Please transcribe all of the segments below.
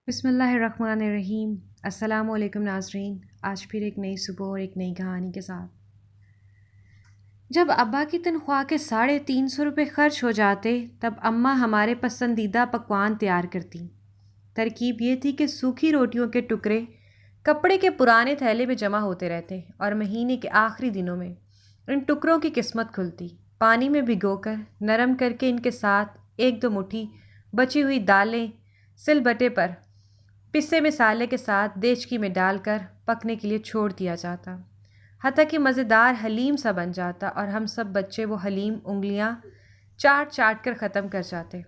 بسم اللہ الرحمن الرحیم۔ السلام علیکم ناظرین، آج پھر ایک نئی صبح اور ایک نئی کہانی کے ساتھ۔ جب ابا کی تنخواہ کے 350 روپے خرچ ہو جاتے تب اماں ہمارے پسندیدہ پکوان تیار کرتی۔ ترکیب یہ تھی کہ سوکھی روٹیوں کے ٹکڑے کپڑے کے پرانے تھیلے میں جمع ہوتے رہتے اور مہینے کے آخری دنوں میں ان ٹکڑوں کی قسمت کھلتی۔ پانی میں بھگو کر نرم کر کے ان کے ساتھ ایک دو مٹھی بچی ہوئی دالیں سل بٹے پر پسے مسالے کے ساتھ دیچکی میں ڈال کر پکنے کے لیے چھوڑ دیا جاتا، حتیٰ کہ مزیدار حلیم سا بن جاتا اور ہم سب بچے وہ حلیم انگلیاں چاٹ چاٹ کر ختم کر جاتے۔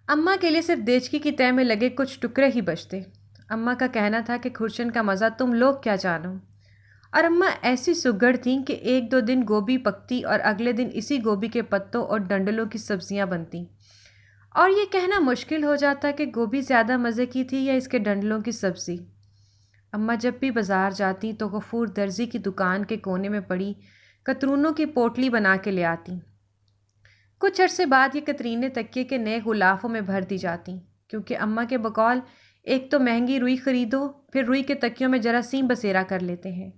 اماں کے لیے صرف دیچکی کی تہہ میں لگے کچھ ٹکڑے ہی بچتے۔ اماں کا کہنا تھا کہ کھرچن کا مزہ تم لوگ کیا جانو، اور اماں ایسی سگڑ تھیں کہ ایک دو دن گوبھی پکتی اور اگلے دن اسی گوبھی کے پتوں اور ڈنڈلوں کی سبزیاں بنتی، اور یہ کہنا مشکل ہو جاتا کہ گوبھی زیادہ مزے کی تھی یا اس کے ڈنڈلوں کی سبزی۔ اماں جب بھی بازار جاتی تو غفور درزی کی دکان کے کونے میں پڑی کترونوں کی پوٹلی بنا کے لے آتی۔ کچھ عرصے بعد یہ کترینے تکیے کے نئے غلافوں میں بھر دی جاتی، کیونکہ اماں کے بقول ایک تو مہنگی روئی خریدو، پھر روئی کے تکیوں میں جراثیم بسیرا کر لیتے ہیں،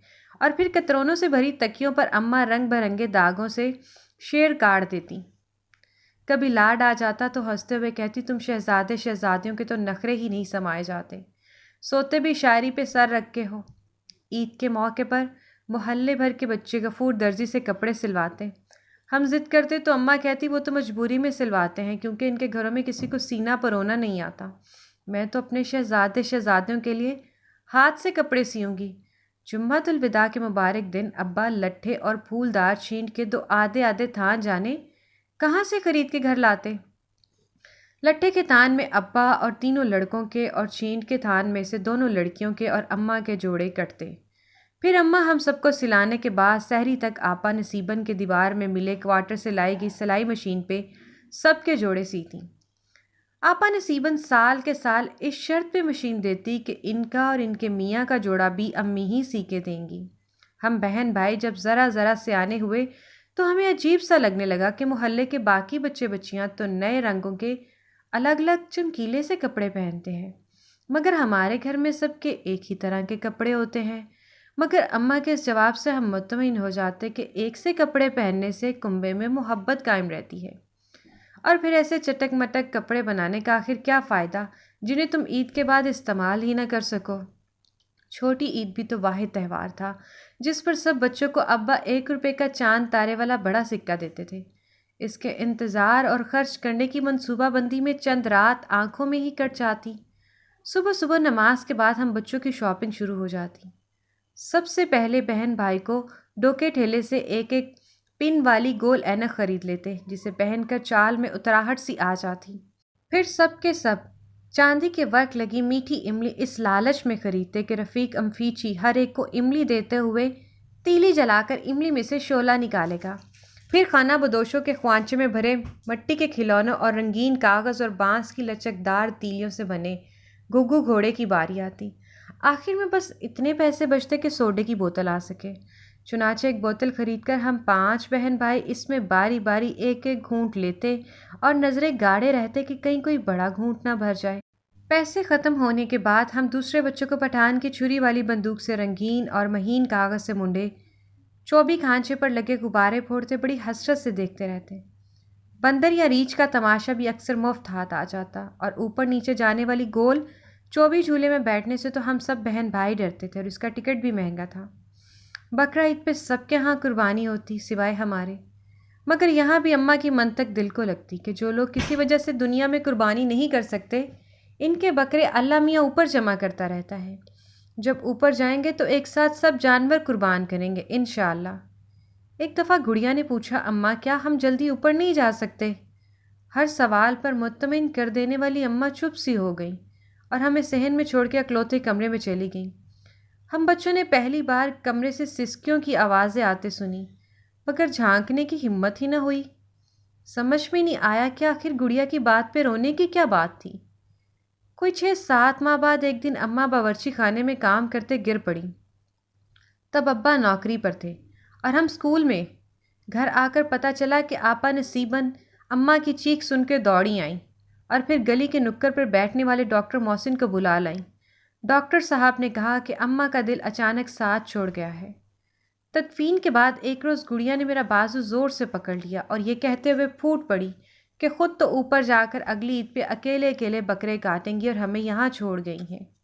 اور پھر کترونوں سے بھری تکیوں پر اماں رنگ برنگے داغوں سے شیر کاٹ دیتی۔ کبھی لاڈ آ جاتا تو ہنستے ہوئے کہتی، تم شہزادے شہزادیوں کے تو نخرے ہی نہیں سمائے جاتے، سوتے بھی شاعری پہ سر رکھ کے ہو۔ عید کے موقع پر محلے بھر کے بچے غفور درزی سے کپڑے سلواتے۔ ہم ضد کرتے تو اماں کہتی وہ تو مجبوری میں سلواتے ہیں کیونکہ ان کے گھروں میں کسی کو سینہ پرونا نہیں آتا۔ میں تو اپنے شہزادے شہزادیوں کے لیے ہاتھ سے کپڑے سیوں گی۔ جمعۃ الوداع کے مبارک دن ابا لٹھے اور پھولدار چھینٹ کے دو آدھے آدھے تھان جانے کہاں سے خرید کے گھر لاتے۔ لٹھے کے تھان میں ابا اور تینوں لڑکوں کے اور چھینٹ کے تھان میں سے دونوں لڑکیوں کے اور اماں کے جوڑے کٹتے۔ پھر اماں ہم سب کو سلانے کے بعد سحری تک آپا نصیبن کے دیوار میں ملے کوارٹر سے لائی گئی سلائی مشین پہ سب کے جوڑے سیتی۔ آپا نصیبن سال کے سال اس شرط پہ مشین دیتی کہ ان کا اور ان کے میاں کا جوڑا بھی امی ہی سی کے دیں گی۔ ہم بہن بھائی جب ذرا ذرا سیانے ہوئے تو ہمیں عجیب سا لگنے لگا کہ محلے کے باقی بچے بچیاں تو نئے رنگوں کے الگ الگ چمکیلے سے کپڑے پہنتے ہیں، مگر ہمارے گھر میں سب کے ایک ہی طرح کے کپڑے ہوتے ہیں۔ مگر اماں کے اس جواب سے ہم مطمئن ہو جاتے کہ ایک سے کپڑے پہننے سے کنبے میں محبت قائم رہتی ہے، اور پھر ایسے چٹک مٹک کپڑے بنانے کا آخر کیا فائدہ جنہیں تم عید کے بعد استعمال ہی نہ کر سکو۔ چھوٹی عید بھی تو واحد تہوار تھا جس پر سب بچوں کو ابا 1 روپے کا چاند تارے والا بڑا سکہ دیتے تھے۔ اس کے انتظار اور خرچ کرنے کی منصوبہ بندی میں چند رات آنکھوں میں ہی کٹ جاتی۔ صبح صبح نماز کے بعد ہم بچوں کی شاپنگ شروع ہو جاتی۔ سب سے پہلے بہن بھائی کو ڈوکے ٹھیلے سے ایک ایک پن والی گول اینک خرید لیتے جسے پہن کر چال میں اتراہٹ سی آ جاتی۔ پھر سب کے سب چاندی کے ورق لگی میٹھی املی اس لالچ میں خریدتے کہ رفیق امفیچی ہر ایک کو املی دیتے ہوئے تیلی جلا کر املی میں سے شعلہ نکالے گا۔ پھر خانہ بدوشوں کے خوانچے میں بھرے مٹی کے کھلونوں اور رنگین کاغذ اور بانس کی لچکدار تیلیوں سے بنے گھگو گھوڑے کی باری آتی۔ آخر میں بس اتنے پیسے بچتے کہ سوڈے کی بوتل آ سکے۔ چنانچہ ایک بوتل خرید کر ہم 5 بہن بھائی اس میں باری باری ایک ایک گھونٹ لیتے اور نظریں گاڑے رہتے کہ کہیں کوئی بڑا گھونٹ نہ بھر جائے۔ پیسے ختم ہونے کے بعد ہم دوسرے بچوں کو پٹھان کی چھری والی بندوق سے رنگین اور مہین کاغذ سے منڈے چوبی کھانچے پر لگے غبارے پھوڑتے بڑی حسرت سے دیکھتے رہتے۔ بندر یا ریچھ کا تماشا بھی اکثر مفت ہاتھ آ جاتا، اور اوپر نیچے جانے والی گول چوبی جھولے میں بیٹھنے سے تو ہم سب بہن بھائی ڈرتے تھے، اور اس کا ٹکٹ بھی مہنگا تھا۔ بقرہ عید پہ سب کے ہاں قربانی ہوتی سوائے ہمارے، مگر یہاں بھی اماں کی منطق دل کو لگتی کہ جو لوگ کسی وجہ سے دنیا میں قربانی نہیں کر سکتے ان کے بکرے اللہ میاں اوپر جمع کرتا رہتا ہے، جب اوپر جائیں گے تو ایک ساتھ سب جانور قربان کریں گے انشاءاللہ۔ ایک دفعہ گڑیا نے پوچھا، اماں کیا ہم جلدی اوپر نہیں جا سکتے؟ ہر سوال پر مطمئن کر دینے والی اماں چپ سی ہو گئیں اور ہمیں صحن میں چھوڑ کے اکلوتے کمرے میں چلی گئیں۔ ہم بچوں نے پہلی بار کمرے سے سسکیوں کی آوازیں آتے سنی، مگر جھانکنے کی ہمت ہی نہ ہوئی۔ سمجھ میں نہیں آیا کہ آخر گڑیا کی بات پہ رونے کی کیا بات تھی۔ کوئی 6-7 ماہ بعد ایک دن اماں باورچی خانے میں کام کرتے گر پڑی۔ تب ابا نوکری پر تھے اور ہم اسکول میں۔ گھر آ کر پتہ چلا کہ آپا نصیبن اماں کی چیخ سن کے دوڑی آئیں اور پھر گلی کے نکڑ پر بیٹھنے والے ڈاکٹر محسن کو بلا لائیں۔ ڈاکٹر صاحب نے کہا کہ اماں کا دل اچانک ساتھ چھوڑ گیا ہے۔ تدفین کے بعد ایک روز گڑیا نے میرا بازو زور سے پکڑ لیا اور یہ کہتے ہوئے پھوٹ پڑی کہ خود تو اوپر جا کر اگلی عید پہ اکیلے اکیلے بکرے کاٹیں گی اور ہمیں یہاں چھوڑ گئی ہیں۔